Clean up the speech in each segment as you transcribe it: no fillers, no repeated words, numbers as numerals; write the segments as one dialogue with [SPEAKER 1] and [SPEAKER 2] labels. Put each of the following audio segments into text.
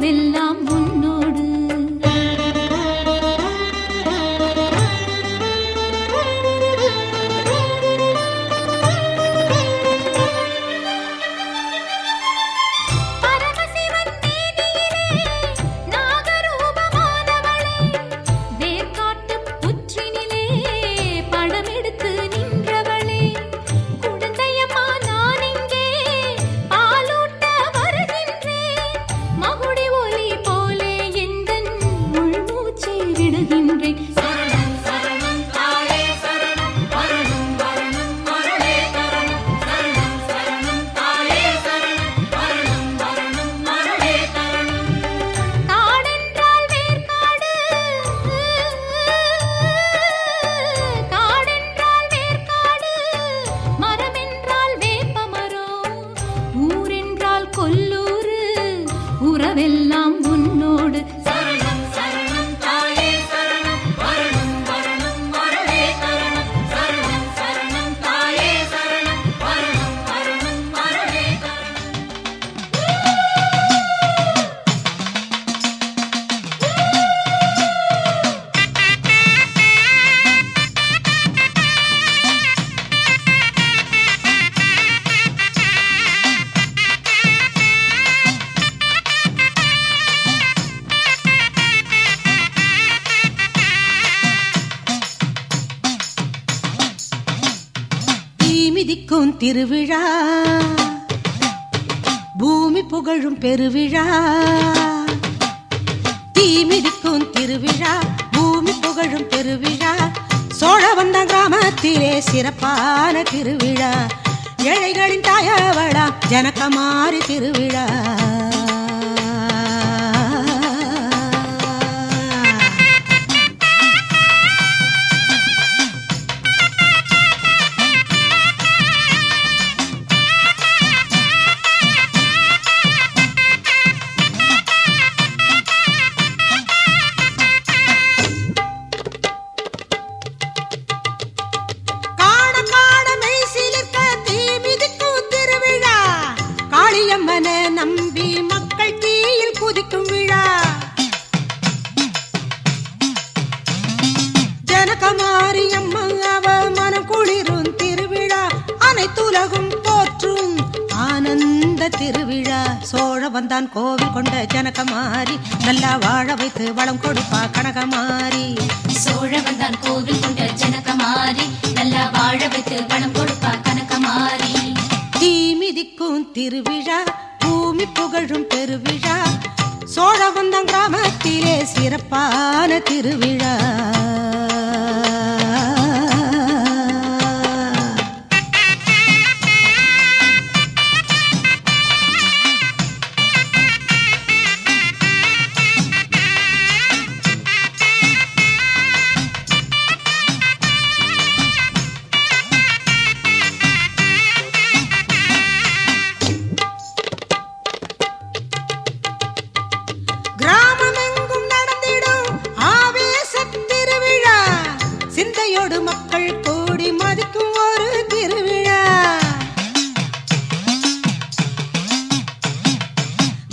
[SPEAKER 1] உறவெல்லாம் உன்னோடு. உறவெல்லாம் உன்னோடு.
[SPEAKER 2] மிதிக்கும் திருவிழா, பூமி புகழும் பெருவிழா. தீமிதிக்கும் திருவிழா, பூமி புகழும் பெருவிழா. சோழவந்தான் கிராமத்திலே சிறப்பான திருவிழா. ஏழைகளின் தாயவளா ஜனகமாரி திருவிழா. நம்பி மக்கள் தீயில் குதிக்கும் விழா. ஜனகமாரி அம்மா அவ மனம் குளிரும் திருவிழா. அனைத்துலகும் போற்றும் ஆனந்த திருவிழா. சோழவந்தான் கோவில் கொண்ட ஜனகமாரி நல்லா வாழ வைத்து வளம் கொடுப்பா கனகமாரி.
[SPEAKER 1] சோழவந்தான் கோவில் கொண்ட ஜனகமாரி நல்லா வாழ வைத்து வளம் கொடுப்பா கனகமாரி.
[SPEAKER 2] தீமிதிக்கும் திருவிழா, பூமி புகழும் பெருவிழா. சோழவந்தான் கிராமத்திலே சிறப்பான திருவிழா. சிந்தையோடு மக்கள் கூடி மதிக்கும் ஒரு திருவிழா.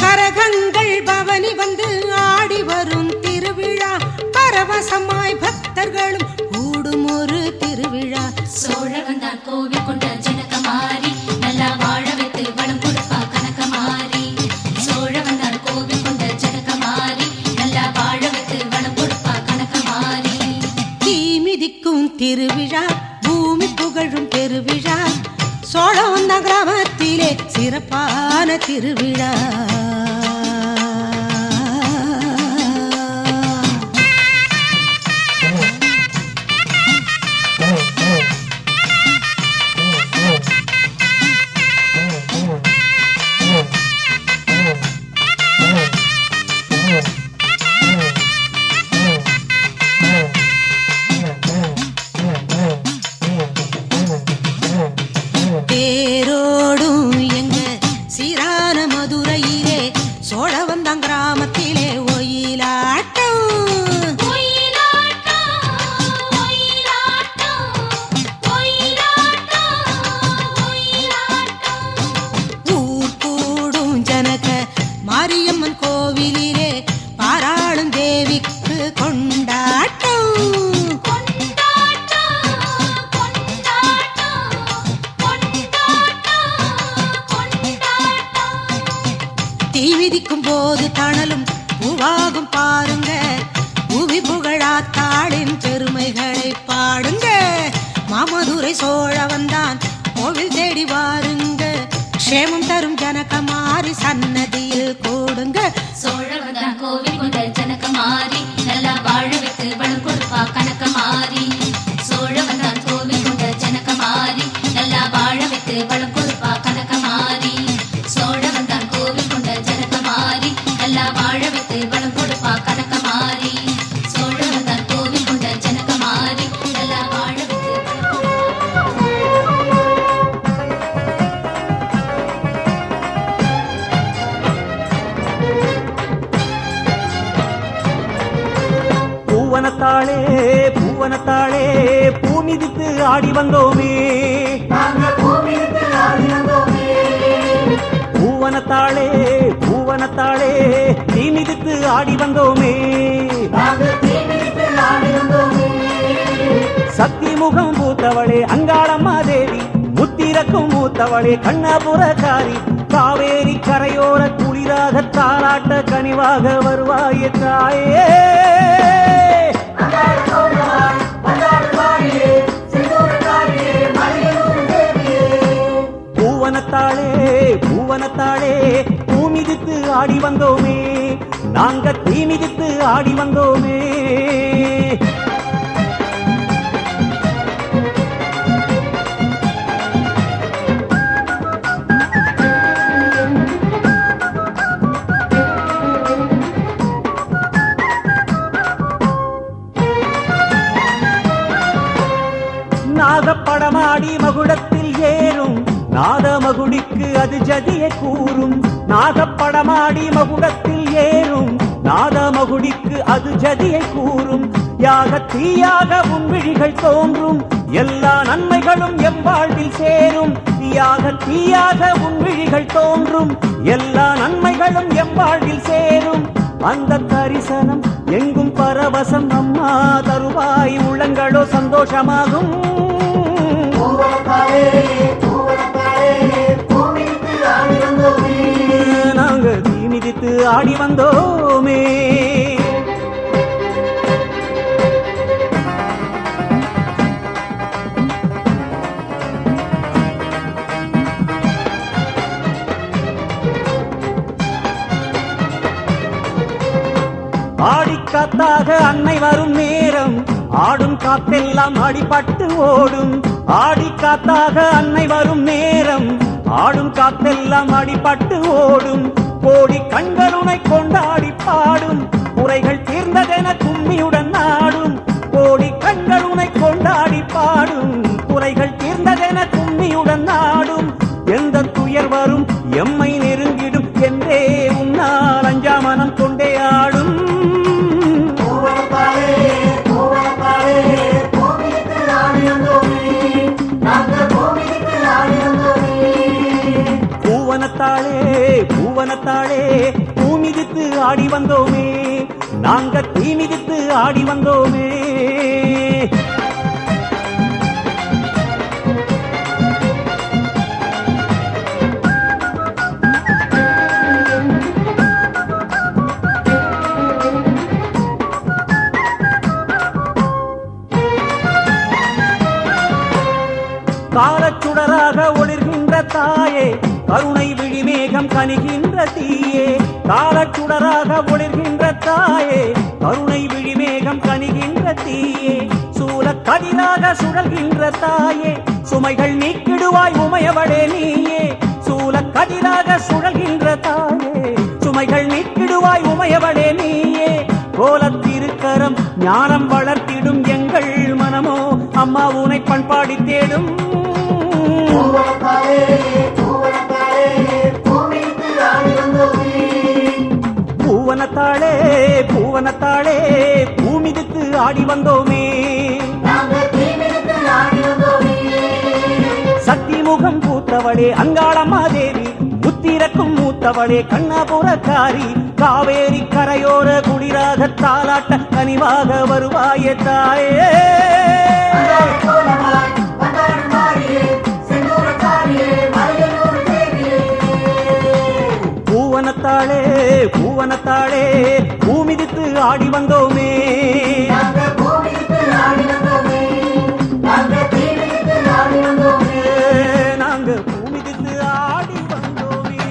[SPEAKER 2] கரகங்கள் பவனி வந்து ஆடி வரும் திருவிழா. பரவசமாய் பக்தர்களும் கூடும் ஒரு திருவிழா.
[SPEAKER 1] சோழவந்தான் கோவில் கொண்ட ஜனகமாரி நல்லா வாழ வைத்து வளம் கொடுப்பா கனகமாரி. சோழவந்தான் கோவில் கொண்ட ஜனகமாரி நல்லா வாழ வைத்து வளம் கொடுப்பா கனகமாரி.
[SPEAKER 2] தீமிதிக்கும் திருவிழா, பூமி புகழும் பெருவிழா. சோழவந்தான் கிராமத்திலே சிறப்பான திருவிழா. தேரோடும் எங்க சீரான மதுரையிலே தீ மிதிக்கும் போது தணலும் பூவாகும் பாருங்க. புவி புகழாத்தாளின் பெருமைகளை பாடுங்க. மாமதுரை சோழ வந்தான் கோவில் தேடி வாருங்க. க்ஷேமம் தரும் ஜனகமாரி சன்னதியில் கூடுங்க.
[SPEAKER 1] சோழ வந்தான் கோவில் கொண்ட ஜனகமாரி நல்லா வாழ வைத்து வளம் கொடுப்பா கனகமாரி. சோழ வந்தான் கோவில் கொண்ட ஜனகமாரி நல்லா வாழ வைத்து வளம் கொடுப்பா கனகமாரி. சோழ வந்தான் கோவில் கொண்ட ஜனகமாரி நல்லா வாழ வைத்து வளம் கொடுப்பா கனகமாரி. சோழ வந்தான் கோவில் கொண்ட ஜனகமாரி நல்லா வாழ வைத்து
[SPEAKER 3] பூவனத்தாளே பூவனத்தாளே பூமிதித்து ஆடி வந்தோமே. பூவனத்தாளே பூவனத்தாளே தீ மிதித்து ஆடி வந்தோமே. சக்தி முகம் பூத்தவளே அங்காளம்மா தேவி, முத்திரக்கும் மூத்தவளே கண்ணபுரக்காரி. காவேரி கரையோர குளிராக தாலாட்ட கனிவாக வருவாயே தாயே. பூவனத்தாளே பூவனத்தாளே பூமிதித்து ஆடி வந்தோமே. நாங்க தீ மிதித்து ஆடி வந்தோமே. நாகப்படமாடி மகுடத்தில் ஏறும் நாதமகுடிக்கு அது ஜதியை கூறும். நாகப்படமாடி மகுடத்தில் ஏறும் நாதமகுடிக்கு அது ஜதியை கூறும். யாக தீயாக உன் விழிகள் தோன்றும் எல்லா நன்மைகளும் எவ்வாழ்வில் சேரும். யாக தீயாக உன் விழிகள் தோன்றும் எல்லா நன்மைகளும் எவ்வாழ்வில் சேரும். அந்த தரிசனம் எங்கும் பரவசம் அம்மா தருவாய் உள்ளங்களோ சந்தோஷமாகும். நாங்க தீ மிதித்து ஆடி வந்தோமே. ஆடிக்காத்தாக அன்னை வரும் நேரம் ஆடும் காத்தெல்லாம் அடிபட்டு ஓடும். ஆடிக்காத்தாக அன்னை வரும் நேரம் ஆடும் காத்தெல்லாம் அடிபட்டு ஓடும். கோடி கண்களுனை கொண்டாடி பாடும் குறைகள் தீர்ந்ததென கும்மியுடன் நாடும். கோடி கண்களுனை கொண்டாடி பாடும் குறைகள் தீர்ந்ததென கும்மியுடன் நாடும். எந்த துயர் வரும் எம்மை நெருங்கிடும் என்றே உன்னால் அஞ்சாமனம் கொண்டே ஆடும். பூவனத்தாளே பூவனத்தாளே பூமிதித்து ஆடி வந்தோமே. நாங்க தீ மிதித்து ஆடி வந்தோமே. காலச்சுடராக ஒளிர்கின்ற தாயே கருணை விழிமேகம் கனிகின்ற தீயே. காலச்சுடராக ஒளிர்கின்ற தாயே கருணை விழிமேகம் கனிகின்ற தீயே. சூலக் கதிராக சுழல்கின்ற தாயே சுமைகள் நீக்கிடுவாய் உமையவளே நீயே. சூலக் கதிராக சுழல்கின்ற தாயே சுமைகள் நீக்கிடுவாய் உமையவளே நீயே. கோலத்திருக்கரம் ஞானம் வளர்த்திடும் எங்கள் மனமோ அம்மா உனை பண்பாடி தேடும். பூவனத்தாளே பூவனத்தாளே பூமிதித்து ஆடி வந்தோமே. சக்தி முகம் பூத்தவளே அங்காளம்மா தேவி, புத்திரக்கும் மூத்தவளே கண்ணபுரக்காரி. காவேரி கரையோர குளிராக தாலாட்ட கனிவாக வருவாயே தாயே. பூவனத்தாளே பூவனத்தாளே பூமிதித்து ஆடி வந்தோமே நாங்க பூமிதித்து ஆடி வந்தோமே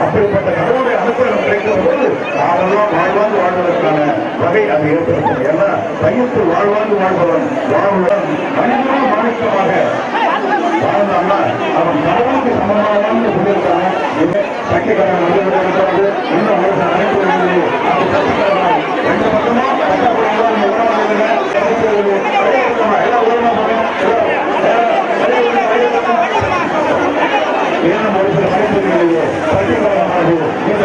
[SPEAKER 4] அப்படிப்பட்ட கடவுளுடைய அனுகிரகம் கிடைக்கிற போது நாமெல்லாம் வாழ்வாங்கு வாழ்வதற்கான வகை அது ஏற்படுத்தும். ஏன்னா கையத்து வாழ்வாங்கு வாழ்பவன் வாழ்வுடன் மனிதனோ மாணிக்கமாக வாழ்ந்தான்னா அவன் கடவுளுக்கு சமமானு சொல்லியிருக்காங்க. சக்திக்காரன் வந்து இன்னும் ஒரு அனைத்து அது சக்திக்காரன் ரெண்டு பக்கமா எல்லாம் உலகமா இன்னும் ஒரு சில மனிதர்களிலேயே சக்திகாரமானது இந்த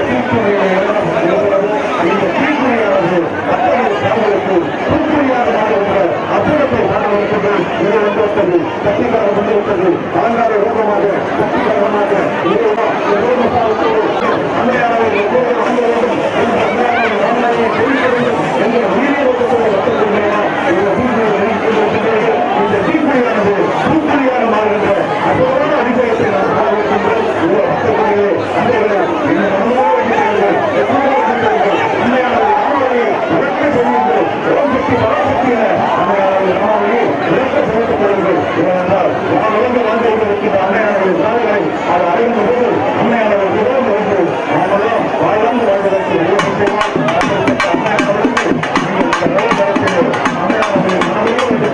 [SPEAKER 4] இந்த தீக்குறையானது அத்தகைய காவலுக்கு தூக்குறையாக மாறுகின்ற அற்புதத்தை காணவிருக்கிறது. இது வந்திருக்கிறது சக்திகாரம் வந்திருக்கிறது. அலங்கார ரூபமாக சக்திகாரமாக அன்னையானவை ஒவ்வொரு வாங்க வேண்டும் என்ற அன்னையானவை வாங்கலையை தெரிவிக்க வேண்டும் என்ற உயிரை இந்த தீக்குறையானது தூக்குறையாக மாறுகின்ற அதோடு அதிசயத்தை நாம் காணவிருக்கின்ற பக்தர்களே அன்னைகளை இந்த அன்னையானவை ராமாவளியை உறக்க செய்யுங்கள். ஓம் சக்தி பராசக்தி என அன்னையானவை ராமாவளியை உறக்க செலுத்தப்படுங்கள். ஏனென்றால் நாம் இழந்து வாழ்ந்திருக்கின்ற அன்னையானவை சாலைகளை அது அறிந்த போது அன்னையானவை தொடர்ந்து வந்து நாமெல்லாம் வாழ்ந்து வாழ்வதற்கு அன்னையானவர்களுக்கு நீங்கள் நல்ல தரத்தில் அன்னையானவை மனதையோ என்று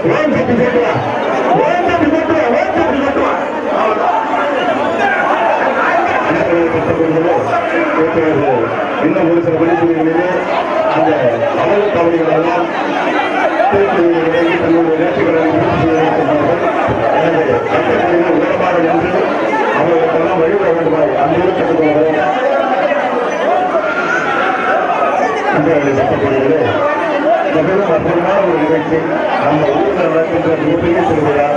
[SPEAKER 4] ஓம் சக்தி போட்டுவா, ஓம் சக்தி போட்டுவா, ஓம் சக்தி போட்டுவா. இன்னும் ஒரு சில மணித்துறைகளிலே அந்த அமல கவனிகள் எல்லாம் தன்னுடைய நேற்றுகளை எனவே சட்டப்படிகள் உடன்பாடு என்று அவர்களுக்கெல்லாம் வழிபட வேண்டுமாய் அன்போடு கற்றுக்கொள்கிறோம். சட்டப்படிகளே மிகவும் அற்புதமான ஒரு நிகழ்ச்சி. நம்ம ஊரில் நடக்கின்ற மிகப்பெரிய திருவிழா.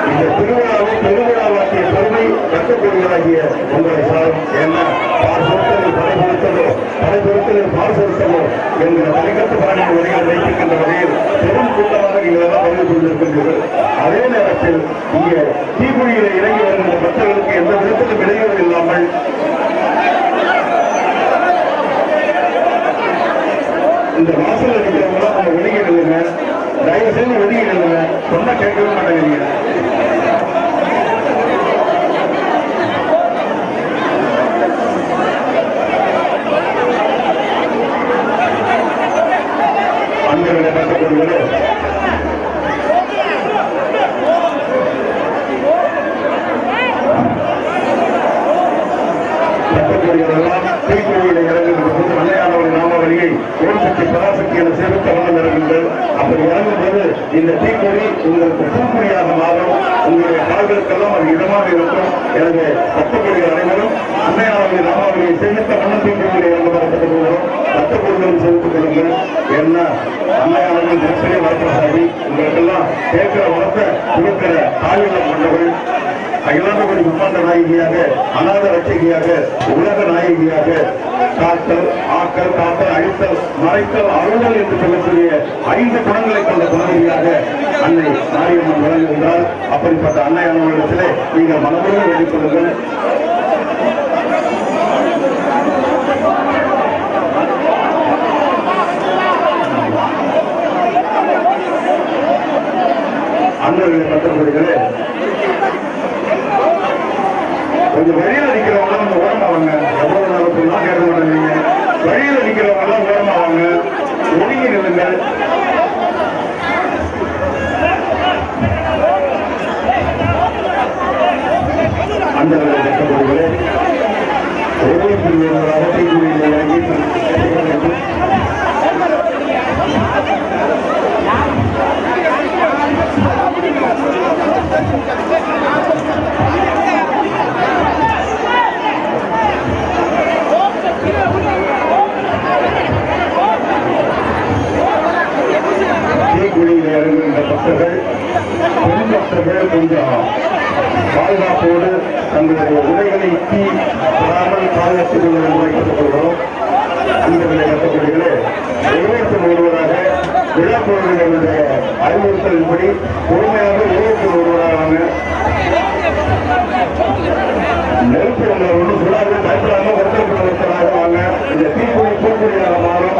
[SPEAKER 4] இந்த திருவிழாவை பெருவிழாவாக்கிய பெருமை கட்டக்கூடியவராகிய உங்களை சாரும். என்ன பால் பொருட்களில் படை பொருத்தலோ படை பொருட்களில் பால் பொருத்தலோ என்கிற தலைக்கட்டு பாணியின் வழிகளை வைத்திருக்கின்ற வகையில் பெரும் கூட்டமாக நீங்கள் எல்லாம் பகிர்ந்து கொண்டிருக்கின்றீர்கள். அதே நேரத்தில் இங்கே தீக்குழியில இறங்கி வருகின்ற பக்தர்களுக்கு எந்த விதத்திலும் இடையூறு இல்லாமல் இந்த வாசல் இருக்கிறவங்க நம்ம வெளியே இல்லைங்க, தயவு செய்து வெளியே இல்லைங்க, சொன்னா கேட்கவே மாட்டேங்கிறீங்க. அன்பர்களை பார்க்கப்படுவது சட்டப்படிகளெல்லாம் தீக்குழியில இறங்குகின்ற போது மலையாளர்கள் நாமாவளியை ஓம் சக்தி பராசக்தி என சேர்த்து வண்ணம் இறங்குங்கள். அப்படி இறங்கும்போது இந்த தீக்குழி உங்களுக்கு பூக்குழியாக மாறும். உங்களுடைய கால்களுக்கெல்லாம் அது இடமாக இருக்கும். எனவே சட்டப்படிகள் அனைவரும் அன்னையாளர்கள் நாமாவளியை சேர்த்த வண்ணம் தீக்குழியில இறங்குமாறு கற்றுக்கொள்கிறோம். சட்டப்பொருட்களும் சேர்த்துக் கொள்ளுங்கள். என்ன அன்னையாளர்கள் தினசரி வரப்பிரசாதி உங்களுக்கெல்லாம் கேட்கிற வளர்த்த கொடுக்கிற தாயுள்ளம் கொண்டவர்கள் அகிலாண்டபடி பிரம்மாண்ட நாயகியாக, அநாத ரட்சகியாக, உலக நாயகியாக, காத்தல், ஆக்கல், காத்தல், அழித்தல், மறைத்தல், அருளல் என்று சொல்லக்கூடிய 5 குணங்களை கொண்ட குணவதியாக அன்னை மாரியம்மன் விளங்குகின்றால் அப்படிப்பட்ட அன்னையானவர்களிடத்திலே நீங்கள் மனமுடன் வேண்டிக் கொள்ளுங்கள். அண்ணர்களை பத்திரப்படுகிறே கொஞ்சம் வழியில் நிற்கிறவங்க நம்ம ஓரமாவாங்க. எவ்வளவு நாள் சொன்னால் கேட்க மாட்டேங்க. வழியில் நிற்கிறவங்க எல்லாம் ஓரமாவாங்க, ஒதுங்கி நில்லுங்கள். அந்த கட்டப்படுகளே ஒவ்வொரு பிரிவினராக தீக்குழியில் இறங்கி தீக்குழியில் இறங்குகின்ற பக்தர்கள் பெண் பக்தர்கள் கொஞ்சம் பாதுகாப்போடு தங்களுடைய உடைகளை தீ படாமல் பாதுகாத்துக் கொள்ள வைக்கப்பட்டுள்ளோம். அன்பர்களை கட்டப்படுகளே ஒருவருக்கும் ஒருவராக விழா பொருள்களுடைய அறிவுறுத்தலின்படி பொறுமையாக ஒருவருக்கும் ஒருவராக நெருப்பு ஒன்று சுடாது பயப்படாம ஒருத்தராக வாங்க. இந்த தீக்குழி பூக்குழியாக மாறும்.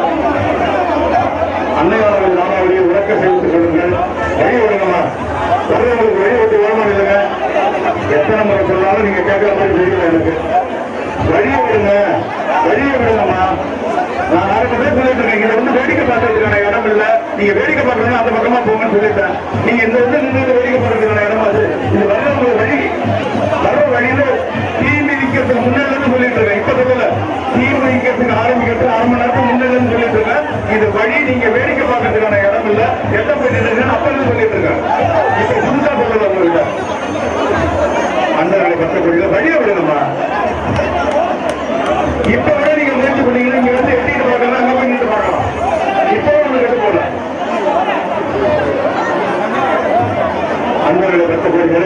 [SPEAKER 4] அன்னையாளர்கள் நாமாவளியை உறக்க செய்து கொள்ளுங்கள். வழி விடுங்கம்மா, வர்றவங்களுக்கு வழி விட்டு ஓரமாக இல்லைங்க. எத்தனை முறை சொன்னாலும் நீங்க கேட்கிற மாதிரி தெரியல எனக்கு. வழியை விடுங்க, வழியை விடுங்கம்மா. நான் 6 பேர் சொல்லிட்டு இருக்கேன். இங்க வந்து வேடிக்கை பார்க்கறதுக்கான இடம் இல்ல. நீங்க வேடிக்கை பார்க்கறதுனா அந்த பக்கமா போங்கன்னு சொல்லிட்டேன். நீங்க இந்த வந்து நின்று வேடிக்கை பார்க்கறதுக்கான இடம் அது. இது வர்றவங்க வழி, வர்ற வழியில தீ மிதிக்கிறதுக்கு முன்னாடி சொல்லிட்டு இருக்கேன். இப்ப சொல்லல, தீ மிதிக்கிறதுக்கு ஆரம்பிக்கிறதுக்கு 1/2 மணி நேரத்துக்கு முன்னாடி சொல்லிட்டு இருக்கேன். இது வழி, நீங்க வேடிக்கை பார்க்கறதுக்கான இடம் இல்ல. எட்ட போயிட்டு இருக்கேன்னு அப்ப சொல்லிட்டு இருக்கேன். இப்ப புதுசா சொல்லல உங்ககிட்ட. அந்த கஷ்டப்படுகிற வழியை விடுங்கம்மா. இப்ப விட நீங்க முயற்சி பண்ணீங்கன்னா இங்க வந்து எட்டிட்டு பார்க்கலாம், அங்க போய் நின்று பார்க்கலாம். இப்போ ஒண்ணு கட்டு போல அன்பர்களை கஷ்டப்படுகிற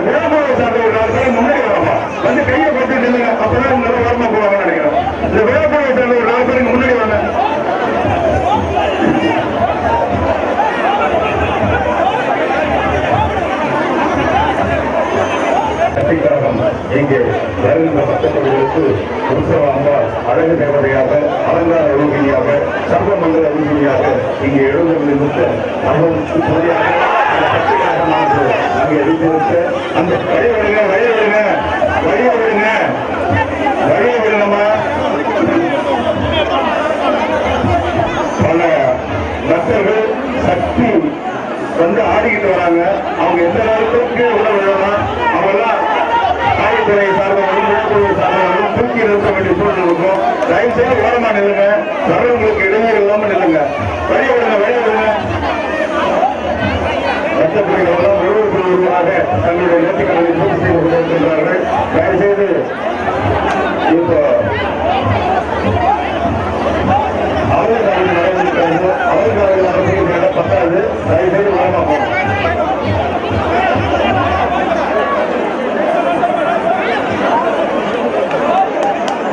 [SPEAKER 4] விழாமலை சார்ந்த ஒரு 4 பேர் முன்னாடி வரப்பா வந்து கையை பட்டு நில்லுங்க. அப்பதான் நல்ல ஓரமா போவாங்கன்னு நினைக்கிறேன். இந்த விழாமலை சார்ந்த ஒரு 4 பேருக்கு முன்னாடி வாங்க. இங்கே வருகின்ற பக்தர்களுக்கு உற்சவ அம்பாள் அழகு தேவதையாக, அலங்கார ரோகிணியாக, சர்வமங்கல ரோகிணியாக இங்கே எழுந்திருந்த அங்கே எழுந்திருக்க அந்த வழியை விடுங்க, வழியை விடுங்க, வழியை விடுங்க, வழியை விடுங்கம்மா. பல வந்து ஆடிக்கிட்டு வராங்க. அவங்க எந்த நேரத்துக்கு உணவு வேணும் அவங்கெல்லாம் காவல்துறை சார்ந்தவர்களும் விழிப்புணர்வு சார்ந்தவர்களும் தூக்கி நிறுத்த வேண்டிய சூழல் இருக்கும். தயவு செய்து ஓரமா நில்லுங்க. வர்றவங்களுக்கு இடையூறு இல்லாம நில்லுங்க. வழி விடுங்க, வழி விடுங்க. சட்டப்படிகளெல்லாம் ஒருவருக்கொருவராக தங்களுடைய நேர்த்திக்கடனை பூர்த்தி செய்து கொண்டிருக்கின்றார்கள். தயவு செய்து இப்போ அவர்களுக்காக நடந்திருக்கிறது. அவர்களுக்காக நடந்திருக்கிற பத்தாது. தயவு செய்து வரமாட்டோம்.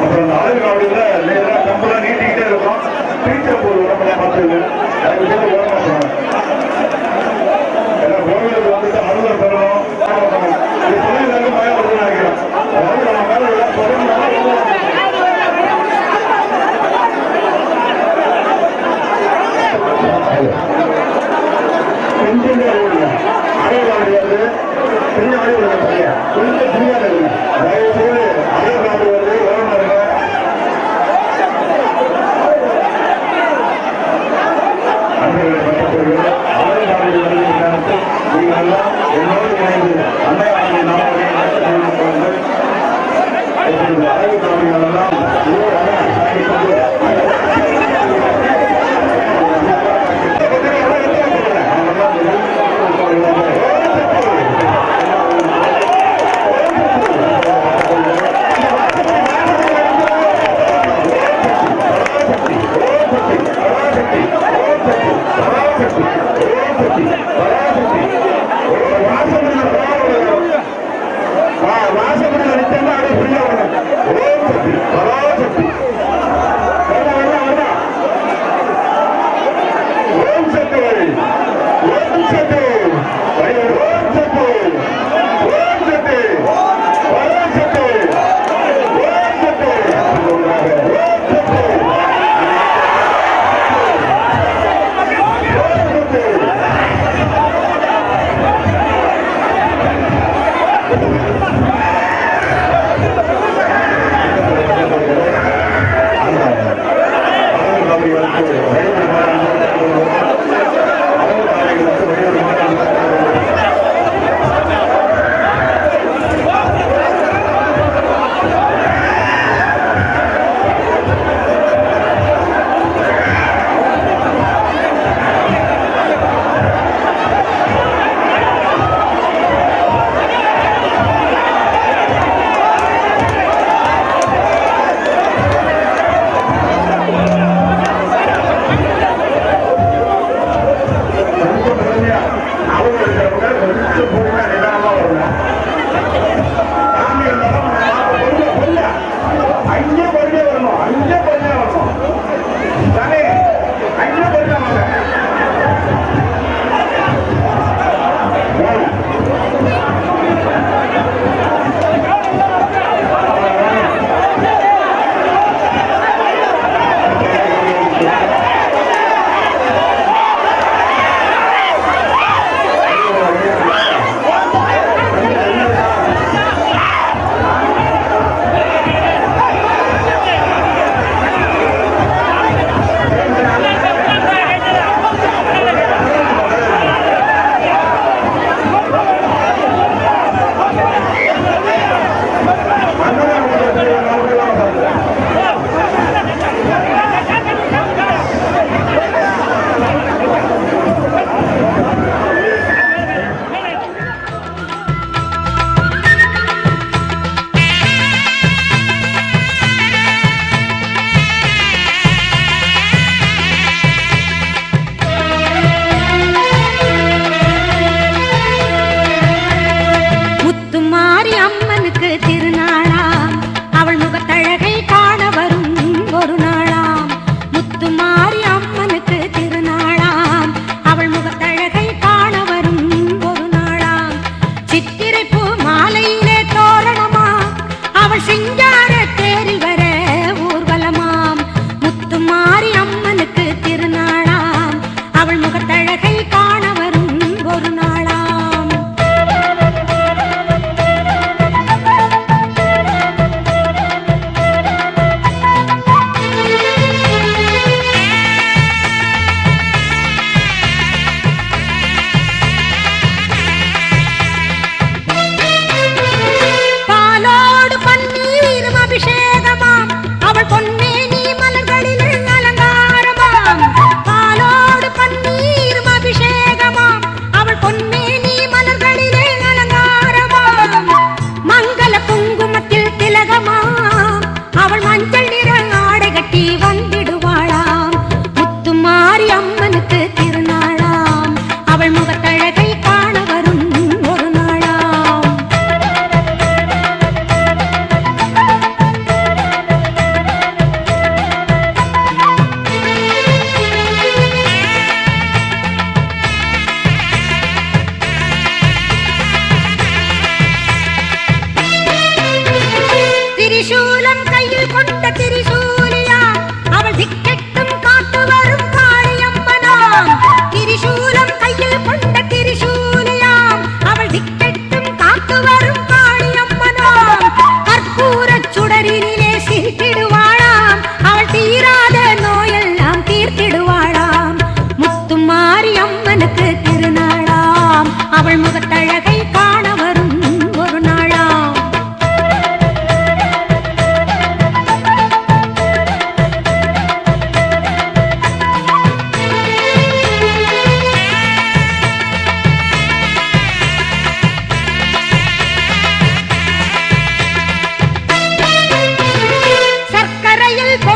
[SPEAKER 4] அப்புறம் அந்த ஆளுகாவடியில் நேராக கம்பெல்லாம் நீட்டிக்கிட்டே இருக்கும். டீச்சர் போது உடம்பெல்லாம் பார்த்துங்க. தயவு செய்து வரமாட்டோம். ஏன்னா கோவிலுக்கு வந்துட்டு அருளை பெறணும். இது தொழிலாக பயப்படுதுன்னு நினைக்கிறேன். அதாவது நம்ம மேல கொஞ்சம் அரைவாடி வந்து பெரிய ஆடி வருங்க. கொஞ்சம் ஃப்ரீயாக இருங்க. தயவு செய்து அரைவாடி வந்து கவர்மெண்ட் இருங்க. அரைவாடி வந்து நீங்கள் எல்லாம் என்னோடு இணைந்து அன்னையாளர்கள் நாளை அரைவாடிகள் எல்லாம்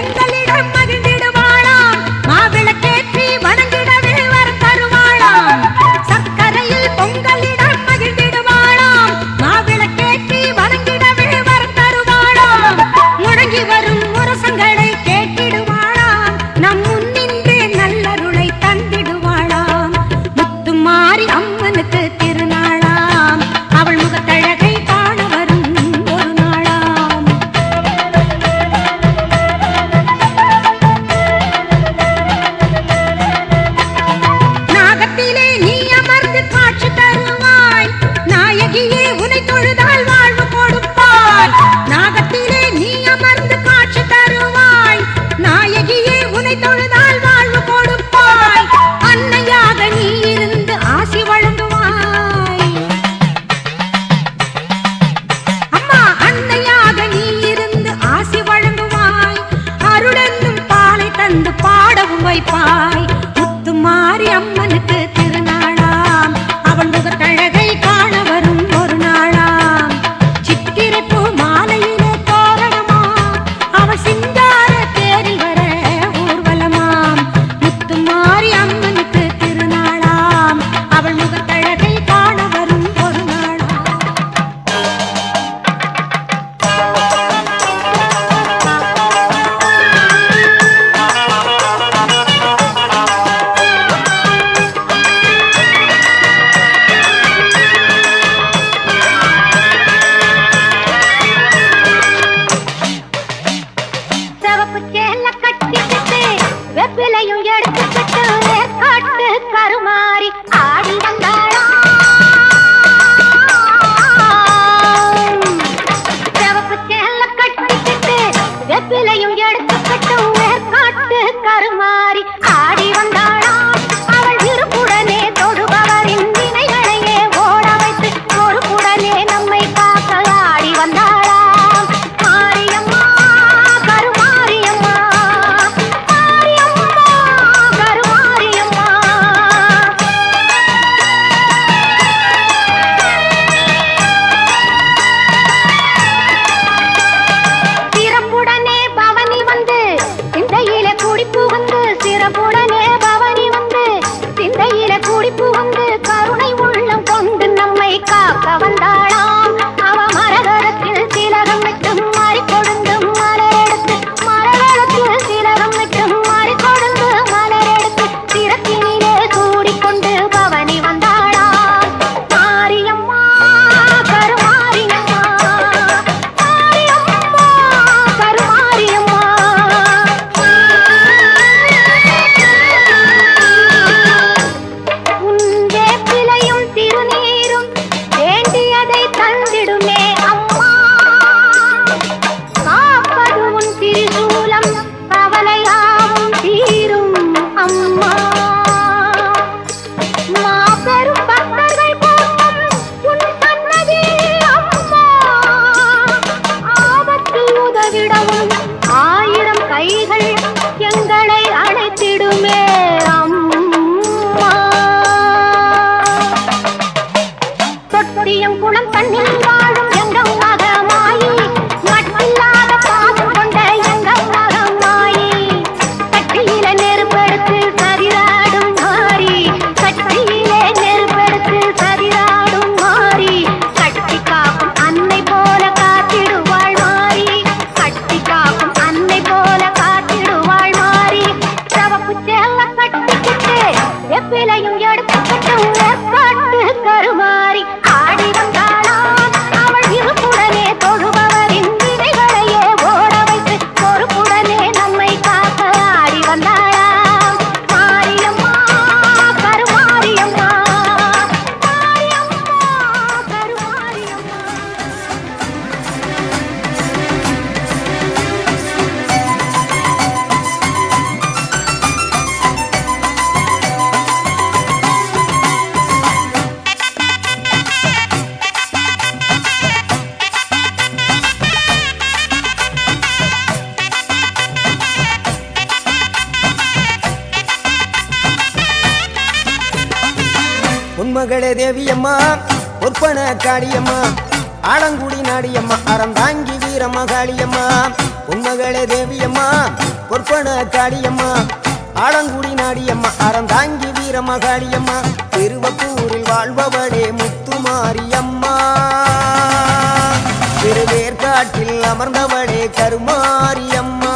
[SPEAKER 2] பொங்கலிடம் மகிழ்ந்திடுவாளாம் மாவிளக்கேற்றி வணங்கிடவே வரம் தருவாளாம் சக்கரையில் பொங்கலிடம் மகிழ்ந்திடுவாளாம் மாவிளக்கேற்றி வணங்கிடவே வரம் தருவாளாம் முழங்கி வரும் முரசங்களை கேட்டிடுவாளாம் நம் முன்னின்றே நல்லருளை தந்திடுவாளாம் முத்துமாரி அம்மனுக்கு திருநாளாம் அவள் முகத்தழகை காண வரும் ஒரு நாளாம் நாகத்திலே நீ அமர்ந்து காட்சி தருவாய் நாயகியே உனை தொழுதால் வாழ்வு கொடுப்பாய் நாகத்திலே நீ அமர்ந்து காட்சி தருவாய் நாயகியே உனை தொழுதால் வாழ்வு கொடுப்பாய் அன்னையாக நீ இருந்து ஆசி வழங்குவாய் அம்மா அன்னையாக நீ இருந்து ஆசி வழங்குவாய் அருளென்னும் பாலை தந்து பாடவும் வைப்பாய் முத்துமாரி அம்மனுக்கு திருநாளாம் அவள் முகத்தழகை காண வரும் ஒரு நாளாம் சித்திரை பூ மாலையிலே தோரணமா அவள் சிங்கார தேரில் வர ஊர்வலமாம் முத்துமாரி அம்மனுக்கு திருநாளாம் அவள் முகத்தழகை காண வரும் ஒரு நாளாம்
[SPEAKER 5] சிவப்பு சேல கட்டிக்கிட்டு வெப்பிலையும் எடுத்துக்கிட்டு காட்டு கருமாறி ஆடி வந்தாளாம் சிவப்பு சேல கட்டிக்கிட்டு வெப்பிலையும் எடுத்துக்கிட்டு காட்டு கருமாறி ஆடி வந்தாளாம் அவள் இருப்புடனே தொழுபவரின் வினைகளையே ஓட வைத்து பொறுப்புடனே நம்மை காக்க ஆடி வந்தாளாம் மாரியம்மா கருமாரியம்மா மாரியம்மா கருமாரியம்மா சிறப்புடனே பவனி வந்து சிந்தையில குடிப்பு வந்து சிறப்புடனே பவனி வந்து சிந்தையில குடிப்பு வந்து கருணை உள்ளம் கொண்டு நம்மை காக்க வந்தாளாம் அவ மரகரத்தில் திலகம் விட்டு மாறி கொடுந்து மலரெடுத்து மரகரத்தில் திலகம் விட்டு மாறி கொடுந்து மலரெடுத்து சிரத்தினிலே சூடிக்கொண்டு பவனி வந்தாளாம் மாரியம்மா கருமாரியம்மா மாரியம்மா கருமாரியம்மா உன் வேப்பிலையும் திருநீரும் வேண்டியதை தந்திடுமே அம்மா காப்பது உன் திரிசூலம் கவலையாவும் தீரும் அம்மா மாபெரும் பக்தர்கள் கூட்டம் உன் சன்னதி அம்மா ஆபத்தில் உதவிடவும் ஆயிரம் கைகள் எங்களை அழைத்திடுமே அம்மா தொட்டியம் குளம் தண்ணில் வாழும் எங்கள் மகமாயி மட்டில்லாத பாசம் கொண்ட எங்கள் மகமாயி கட்டியில நெருப்பெடுத்து சரிராடும் மாறி கட்டியிலே நெருப்பெடுத்து சரிராடும் மாறி கட்டி காக்கும் அன்னை போல காத்திடுவாள் மாறி கட்டி காக்கும் அன்னை போல காத்திடுவாள் மாறி சிவப்பு சேல கட்டிக்கிட்டு வெப்பிலையும் எடுத்துக்கிட்டு காட்டு கருமாறி ஆடி வந்தாளாம் அவள் இருப்புடனே தொழுபவரின் வினைகளையே ஓட வைத்து பொறுப்புடனே நம்மை காக்க ஆடி வந்தாளாம் மாரியம்மா கருமாரியம்மா மாரியம்மா கருமாரியம்மா
[SPEAKER 6] உன்மகளே தேவியம்மா பொற்பன காளியம்மா ஆலங்குடி நாடியம்மா அறந்தாங்கி வீரம்மா காளியம்மா உன்மகளே தேவியம்மா பொற்பன காளியம்மா ஆலங்குடி நாடியம்மா அறந்தாங்கி வீரம்மா காளியம்மா திருவப்பூரில் வாழ்பவளே முத்துமாரியம்மா திருவேற்காட்டில் அமர்ந்தவளே கருமாரியம்மா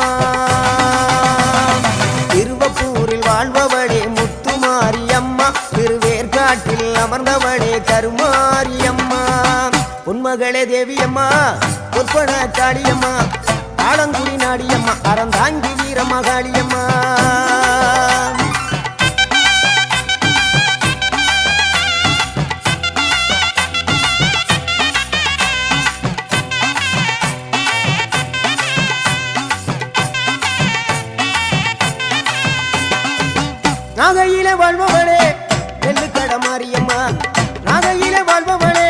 [SPEAKER 6] திருவப்பூரில் வாழ்பவளே முத்துமாரியம்மா திருவேற்காட்டில் அமர்ந்தவளே கருமாரியம்மா உன்மகளே தேவியம்மா பொற்பன காளியம்மா ஆலங்குடி நாடியம்மா அறந்தாங்கி வீரம்மா காளியம்மா நாகையிலே வாழ்பவளே நெல்லுக்கட மாரியம்மா நாகையிலே வாழ்பவளே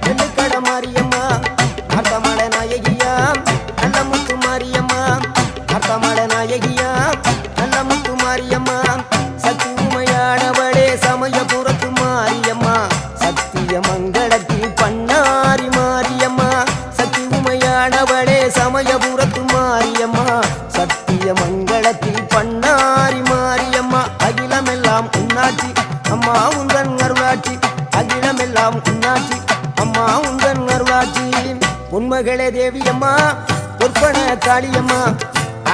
[SPEAKER 6] நெல்லுக்கட மாரியம்மா அர்த்தமட நாயகியா நல்ல முத்து மாரியம்மா அர்த்தமட நாயகியா நல்ல முத்து மாரியம்மா சக்தி உமையானவளே சமயபுரத்து மாரியம்மா சத்திய மங்களத்தில் பண்ணாரி மாரியம்மா சக்தி உமையானவளே சமயபுரத்து மாரியம்மா சத்திய மங்களத்தில் பண்ணாரி மாரியம்மா அகிலமெல்லாம் உன்னாட்சி அம்மா உந்தன் அருளாட்சி அகிலமெல்லாம் உன்னாட்சி அம்மா உந்தன் அருளாட்சி உன்மகளே தேவியம்மா பொற்பன காளியம்மா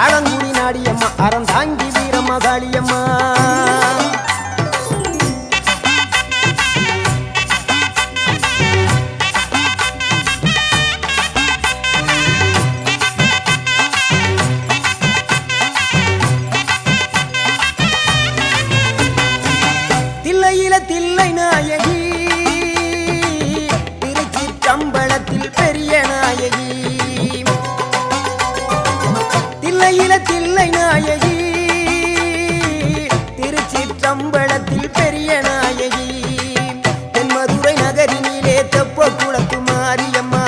[SPEAKER 6] ஆலங்குடி நாடியம்மா அறந்தாங்கி வீரம்மா காளியம்மா தில்லையில தில்லை நாயகி திருச்சிற்றம்பலத்தில் பெரிய நாயகி தில்லையில தில்லை நாயகி திருச்சிற்றம்பலத்தில் பெரிய நாயகி தென்மதுரை நகரினிலே தெப்ப குளத்து மாரியம்மா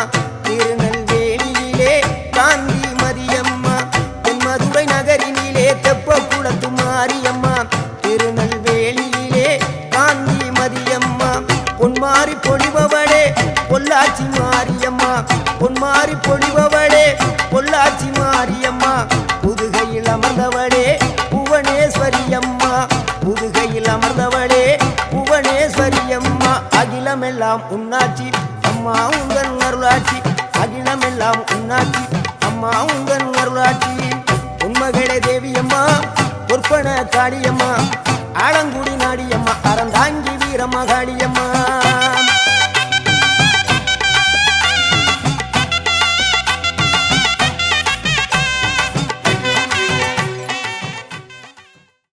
[SPEAKER 6] திருநெல்வேலியிலே காந்தி மதியம்மா தென்மதுரை நகரினிலே தெப்ப குளத்து மாரியம்மா திருநெல்வேலியிலே காந்தி மதியம்மா பொன்மாரி பொழிபவளே பொள்ளாச்சி மாரியம்மா பொன்மாரி பொழிபவளே பொள்ளாச்சி மாரியம்மா புதுகையில் அமர்ந்தவளே புவனேஸ்வரியம்மா புதுகையில் அமர்ந்தவளே புவனேஸ்வரியம்மா அகிலமெல்லாம் உன்னாட்சி அம்மா உந்தன் அருளாட்சி அகிலமெல்லாம் உன்னாட்சி அம்மா உந்தன் அருளாட்சி உன்மகளே தேவியம்மா பொற்பன காளியம்மா ஆலங்குடி